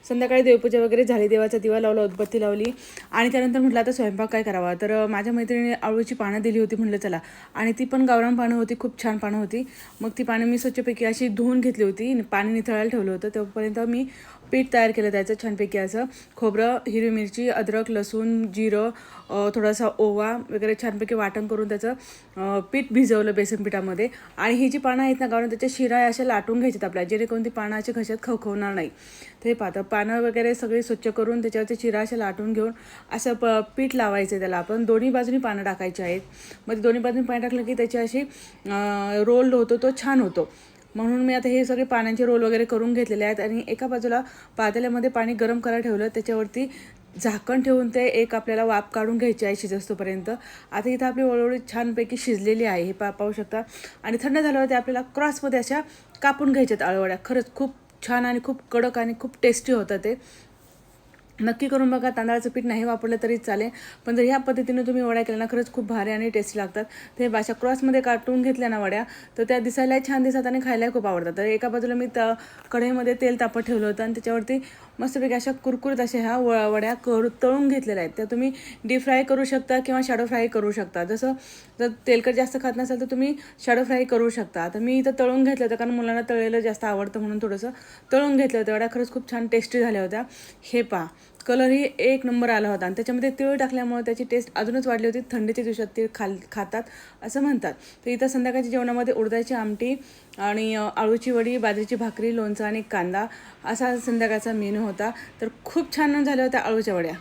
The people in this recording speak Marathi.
संध्याकाळी देवपूजा वगैरे झाली, देवाचा दिवा लावला, उदबत्ती लावली आणि त्यानंतर म्हटलं आता स्वयंपाक काय करावा. तर माझ्या मैत्रिणीने अळूची पानं दिली होती, म्हटलं चला. आणि ती पण गावरान पानं होती, खूप छान पानं होती. मग ती पानं मी स्वच्छपैकी अशी धुवून घेतली होती, पाणी निथळायला ठेवलं होतं. तोपर्यंत मी पीठ तयार केलं त्याचं छानपैकी. असं खोबरं, हिरवी मिरची, अद्रक, लसूण, जिरं, थोडासा ओवा वगैरे छानपैकी वाटण करून त्याचं पीठ भिजवलं बेसन पिठामध्ये. आणि ही जी पानं आहेत ना गावरान, त्याच्या शिरा अशा लाटून घ्यायच्यात आपल्या, जेणेकरून ती पानं अशी घशात खवखवणार नाही. ते पानं वगैरे सगळी स्वच्छ करून त्याच्यावरती शिरा अशा लाटून घेऊन असं पीठ लावायचं त्याला. आपण दोन्ही बाजूनी पानं टाकायची आहेत. मग ते दोन्ही बाजूनी पाणी टाकलं की त्याची अशी रोल होतो, तो छान होतो. म्हणून मी आता हे सगळे पाण्याचे रोल वगैरे करून घेतलेले आहेत. आणि एका बाजूला पातेल्यामध्ये पाणी गरम करायला ठेवलं, त्याच्यावरती झाकण ठेवून ते एक आपल्याला वाफ काढून घ्यायची आहे शिजस्तोपर्यंत. आता इथं आपली वळवळी छानपैकी शिजलेली आहे, हे पाहू शकता. आणि थंड झाल्यावर ते आपल्याला क्रॉसमध्ये अशा कापून घ्यायच्यात अळूवड्या. खरंच खूप छान आणि खूप कडक आणि खूप टेस्टी होतं ते. नक्की करून बघा. तांदळाचं पीठ नाही वापरलं तरी चालेल, पण जर ह्या पद्धतीने तुम्ही वड्या केल्या ना खरंच खूप भारी आणि टेस्टी लागतात. ते अशा क्रॉसमध्ये काटून घेतल्या ना वड्या, तर त्या दिसायलाही छान दिसतात आणि खायलाही खूप आवडतात. तर एका बाजूला मी कढईमध्ये तेल तापत ठेवलं होतं आणि त्याच्यावरती मस्तपैकी अशा कुरकुरीत अशा ह्या वड्या तळून घेतलेल्या आहेत. त्या तुम्ही डीप फ्राय करू शकता किंवा शॅडो फ्राय करू शकता. जसं जर तेलकट जास्त खात नसाल तर तुम्ही शॅडो फ्राय करू शकता. तर मी इथं तळून घेतलं होतं, कारण मुलांना तळलेलं जास्त आवडतं म्हणून थोडंसं तळून घेतलं होतं. वड्या खरंच खूप छान टेस्टी झाल्या होत्या. हे पहा, कलरही एक नंबर आला होता. आणि त्याच्यामध्ये तीळ टाकल्यामुळे त्याची टेस्ट अजूनच वाढली होती. थंडीच्या दिवसात तीळ खातात असं म्हणतात. तर इथं संध्याकाळच्या जेवणामध्ये उडदाची आमटी आणि आळूची वडी, बाजरीची भाकरी, लोणचं आणि कांदा असा संध्याकाळचा मेनू होता. तर खूप छान झाल्या होत्या आळूच्या वड्या.